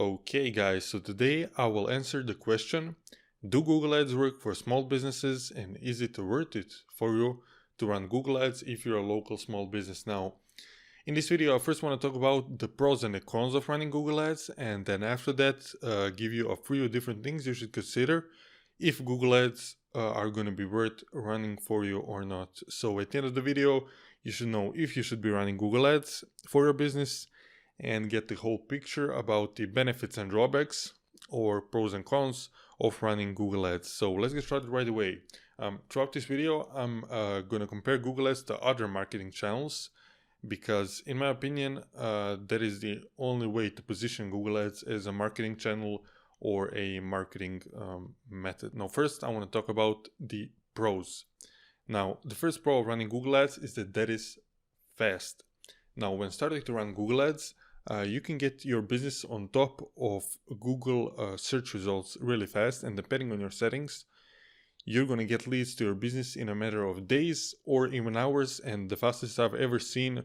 Okay guys, so today I will answer the question, do Google Ads work for small businesses and is it worth it for you to run Google Ads if you're a local small business? Now, in this video I first want to talk about the pros and the cons of running Google Ads, and then after that give you a few different things you should consider if Google Ads are going to be worth running for you or not. So at the end of the video you should know if you should be running Google Ads for your business and get the whole picture about the benefits and drawbacks or pros and cons of running Google Ads. So let's get started right away. Throughout this video, I'm going to compare Google Ads to other marketing channels because in my opinion, that is the only way to position Google Ads as a marketing channel or a marketing method. Now, first, I want to talk about the pros. Now, the first pro of running Google Ads is that is fast. Now, when starting to run Google Ads, you can get your business on top of Google search results really fast, and depending on your settings, you're going to get leads to your business in a matter of days or even hours. And the fastest I've ever seen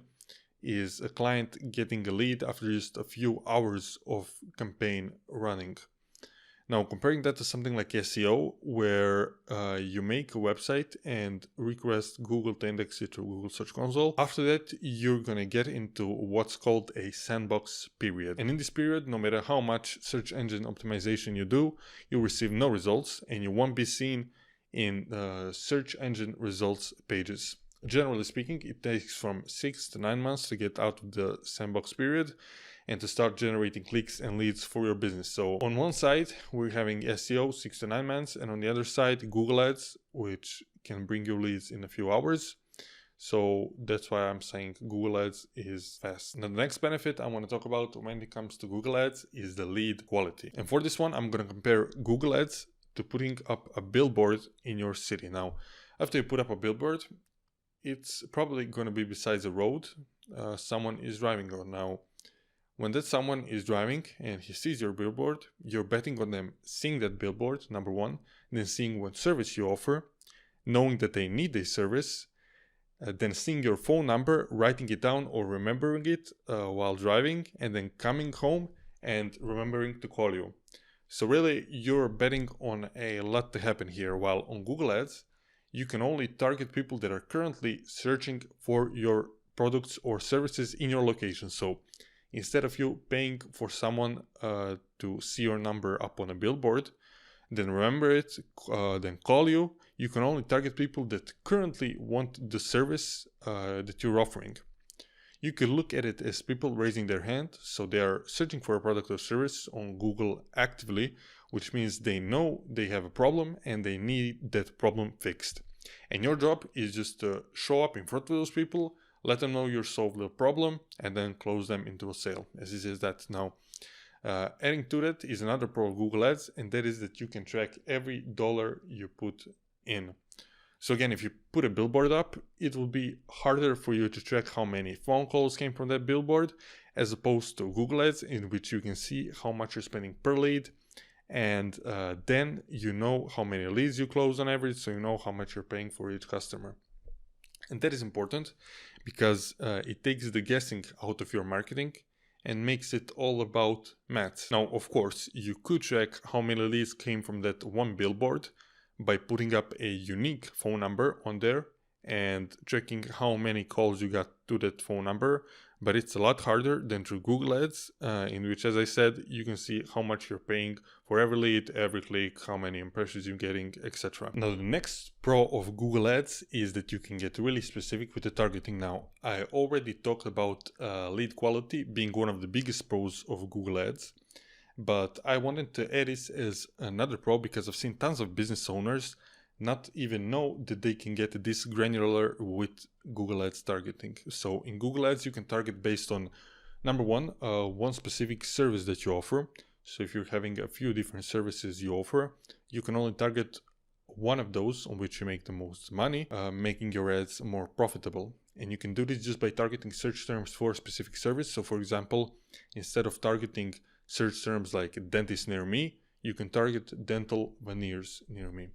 is a client getting a lead after just a few hours of campaign running. Now, comparing that to something like SEO, where you make a website and request Google to index it through Google Search Console, after that, you're going to get into what's called a sandbox period. And in this period, no matter how much search engine optimization you do, you'll receive no results and you won't be seen in search engine results pages. Generally speaking, it takes from 6 to 9 months to get out of the sandbox period and to start generating clicks and leads for your business. So on one side, we're having SEO 6 to 9 months, and on the other side, Google Ads, which can bring you leads in a few hours. So that's why I'm saying Google Ads is fast. Now, the next benefit I want to talk about when it comes to Google Ads is the lead quality. And for this one, I'm going to compare Google Ads to putting up a billboard in your city. Now, after you put up a billboard, it's probably going to be besides a road someone is driving on. Now, when that someone is driving and he sees your billboard, you're betting on them seeing that billboard, number one, then seeing what service you offer, knowing that they need this service, then seeing your phone number, writing it down or remembering it while driving, and then coming home and remembering to call you. So really, you're betting on a lot to happen here, while on Google Ads, you can only target people that are currently searching for your products or services in your location. So instead of you paying for someone to see your number up on a billboard, then remember it, then call you, you can only target people that currently want the service that you're offering. You could look at it as people raising their hand, so they are searching for a product or service on Google actively, which means they know they have a problem and they need that problem fixed. And your job is just to show up in front of those people, let them know you solved the problem, and then close them into a sale, as it is that now. Adding to that is another pro of Google Ads, and that is that you can track every dollar you put in. So again, if you put a billboard up, it will be harder for you to track how many phone calls came from that billboard, as opposed to Google Ads, in which you can see how much you're spending per lead, and then you know how many leads you close on average, so you know how much you're paying for each customer. And that is important because it takes the guessing out of your marketing and makes it all about math. Now, of course, you could track how many leads came from that one billboard by putting up a unique phone number on there and checking how many calls you got to that phone number, but it's a lot harder than through Google Ads, in which, as I said, you can see how much you're paying for every lead, every click, how many impressions you're getting, etc. Now, the next pro of Google Ads is that you can get really specific with the targeting. Now, I already talked about lead quality being one of the biggest pros of Google Ads, but I wanted to add this as another pro because I've seen tons of business owners not even know that they can get this granular with Google Ads targeting. So in Google Ads, you can target based on, number one, one specific service that you offer. So if you're having a few different services you offer, you can only target one of those on which you make the most money, making your ads more profitable. And you can do this just by targeting search terms for a specific service. So for example, instead of targeting search terms like dentist near me, you can target dental veneers near me.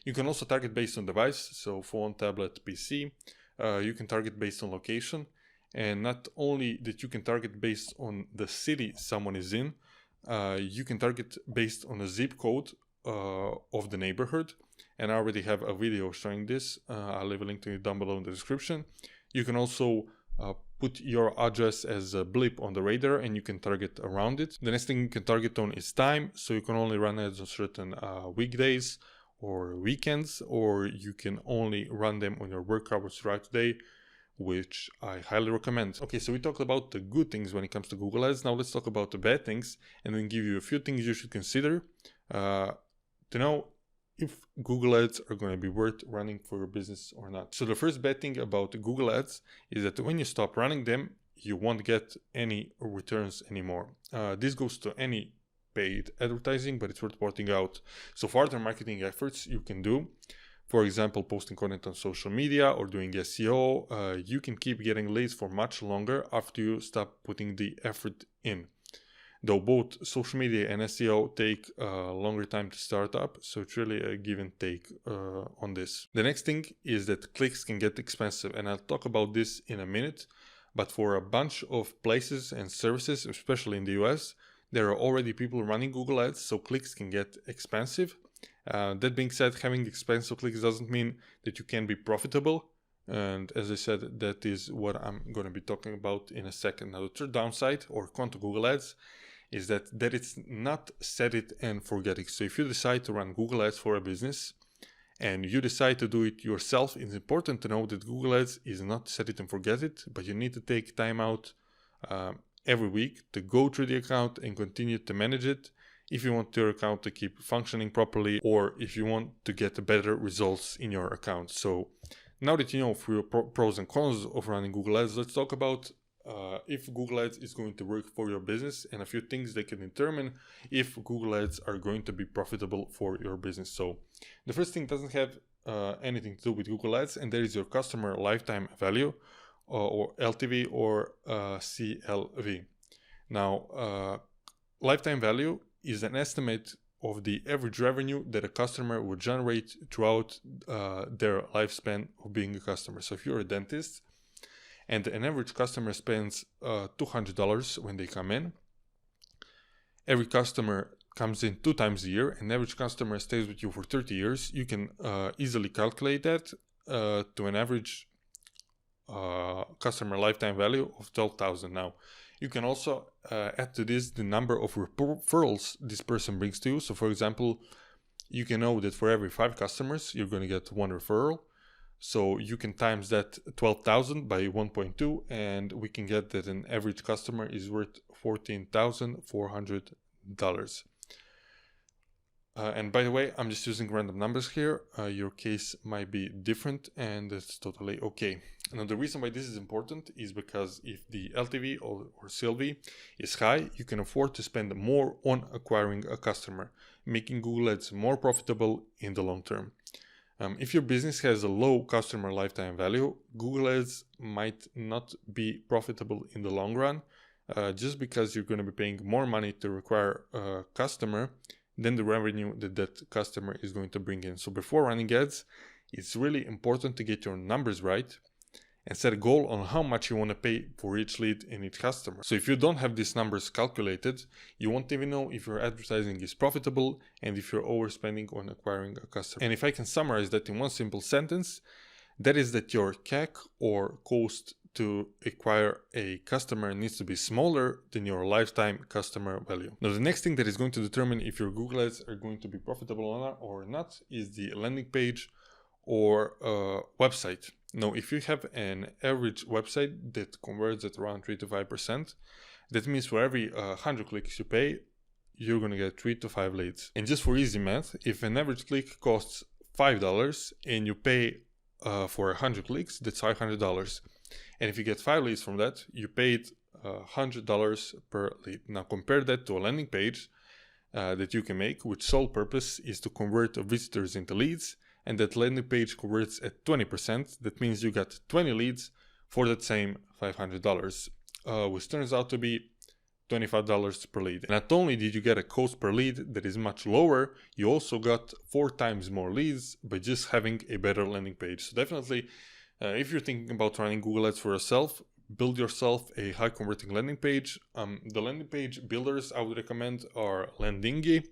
You can also target based on device, so phone, tablet, PC. You can target based on location. And not only that you can target based on the city someone is in, you can target based on a zip code of the neighborhood. And I already have a video showing this. I'll leave a link to it down below in the description. You can also put your address as a blip on the radar and you can target around it. The next thing you can target on is time. So you can only run ads on certain weekdays or weekends, or you can only run them on your work hours throughout the day, which I highly recommend. Okay, so we talked about the good things when it comes to Google Ads. Now let's talk about the bad things and then give you a few things you should consider to know if Google Ads are going to be worth running for your business or not. So the first bad thing about Google Ads is that when you stop running them, you won't get any returns anymore. This goes to any paid advertising, but it's worth pointing out. So for other marketing efforts you can do, for example, posting content on social media or doing SEO, you can keep getting leads for much longer after you stop putting the effort in. Though both social media and SEO take a longer time to start up, so it's really a give and take on this. The next thing is that clicks can get expensive, and I'll talk about this in a minute, but for a bunch of places and services, especially in the US, there are already people running Google Ads, so clicks can get expensive. That being said, having expensive clicks doesn't mean that you can be profitable. And as I said, that is what I'm going to be talking about in a second. Now, the third downside or con to Google Ads is that it's not set it and forget it. So if you decide to run Google Ads for a business and you decide to do it yourself, it's important to know that Google Ads is not set it and forget it, but you need to take time out every week to go through the account and continue to manage it if you want your account to keep functioning properly, or if you want to get better results in your account. So now that you know for your pros and cons of running Google Ads, let's talk about if Google Ads is going to work for your business and a few things that can determine if Google Ads are going to be profitable for your business. So the first thing doesn't have anything to do with Google Ads, and that is your customer lifetime value, or LTV or CLV. Now, lifetime value is an estimate of the average revenue that a customer would generate throughout their lifespan of being a customer. So if you're a dentist and an average customer spends $200 when they come in, every customer comes in 2 times a year, and average customer stays with you for 30 years, you can easily calculate that to an average customer lifetime value of $12,000. Now, you can also add to this the number of referrals this person brings to you. So for example, you can know that for every 5 customers, you're going to get 1 referral. So you can times that 12,000 by 1.2, and we can get that an average customer is worth $14,400. And by the way, I'm just using random numbers here. Your case might be different, and that's totally okay. Now, the reason why this is important is because if the LTV or CLV is high, you can afford to spend more on acquiring a customer, making Google Ads more profitable in the long term. If your business has a low customer lifetime value, Google Ads might not be profitable in the long run, just because you're going to be paying more money to acquire a customer than the revenue that customer is going to bring in. So before running ads, it's really important to get your numbers right and set a goal on how much you want to pay for each lead and each customer. So if you don't have these numbers calculated, you won't even know if your advertising is profitable and if you're overspending on acquiring a customer. And if I can summarize that in one simple sentence, that is that your CAC, or cost to acquire a customer, needs to be smaller than your lifetime customer value. Now, the next thing that is going to determine if your Google Ads are going to be profitable or not is the landing page or website. Now, if you have an average website that converts at around 3 to 5%, that means for every 100 clicks you pay, you're going to get 3 to 5 leads. And just for easy math, if an average click costs $5 and you pay for 100 clicks, that's $500. And if you get 5 leads from that, you paid $100 per lead. Now compare that to a landing page that you can make, which sole purpose is to convert visitors into leads, and that landing page converts at 20%. That means you got 20 leads for that same $500, which turns out to be $25 per lead. And not only did you get a cost per lead that is much lower, you also got 4 times more leads by just having a better landing page. So definitely, if you're thinking about running Google Ads for yourself, build yourself a high converting landing page. The landing page builders I would recommend are Landingy,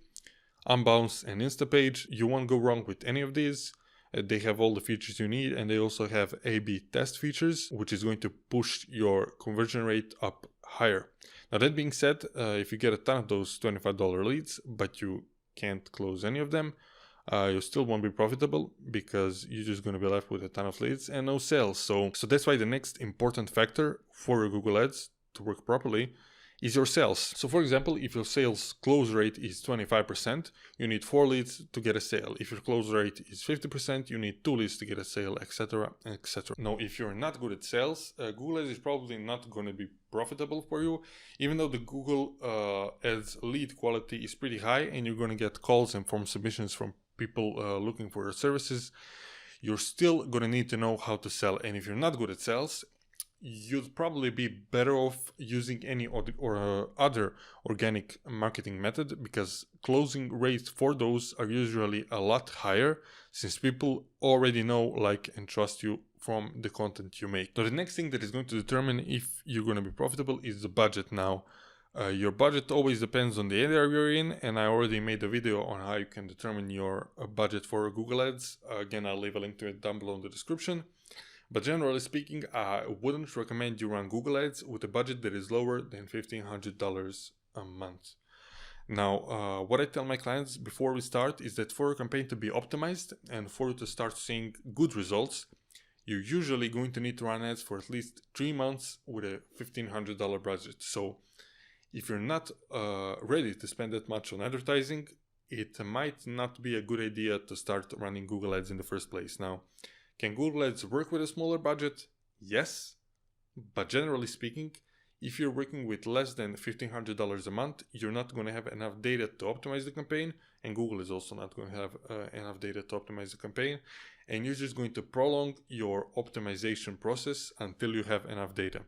Unbounce, and Instapage. You won't go wrong with any of these. They have all the features you need, and they also have A/B test features, which is going to push your conversion rate up higher. Now, that being said, if you get a ton of those $25 leads, but you can't close any of them, you still won't be profitable because you're just going to be left with a ton of leads and no sales. So that's why the next important factor for your Google Ads to work properly is your sales. So for example, if your sales close rate is 25%, you need 4 leads to get a sale. If your close rate is 50%, you need 2 leads to get a sale, etc., etc. Now, if you're not good at sales, Google Ads is probably not going to be profitable for you, even though the Google Ads lead quality is pretty high and you're going to get calls and form submissions from people looking for your services. You're still going to need to know how to sell. And if you're not good at sales, you'd probably be better off using any other organic marketing method, because closing rates for those are usually a lot higher since people already know, like, and trust you from the content you make. Now, the next thing that is going to determine if you're going to be profitable is the budget. Now, your budget always depends on the area you're in, and I already made a video on how you can determine your budget for Google Ads. Again, I'll leave a link to it down below in the description. But generally speaking, I wouldn't recommend you run Google Ads with a budget that is lower than $1,500 a month. Now, what I tell my clients before we start is that for your campaign to be optimized and for you to start seeing good results, you're usually going to need to run ads for at least 3 months with a $1,500 budget. So if you're not ready to spend that much on advertising, it might not be a good idea to start running Google Ads in the first place. Now, can Google Ads work with a smaller budget? Yes, but generally speaking, if you're working with less than $1,500 a month, you're not going to have enough data to optimize the campaign, and Google is also not going to have enough data to optimize the campaign, and you're just going to prolong your optimization process until you have enough data.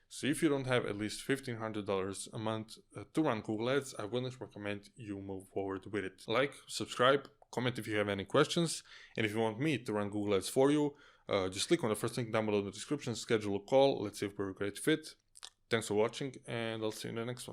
So if you don't have at least $1,500 a month to run Google Ads, I wouldn't recommend you move forward with it. Like, subscribe, comment if you have any questions, and if you want me to run Google Ads for you, just click on the first link down below in the description, schedule a call, let's see if we're a great fit. Thanks for watching, and I'll see you in the next one.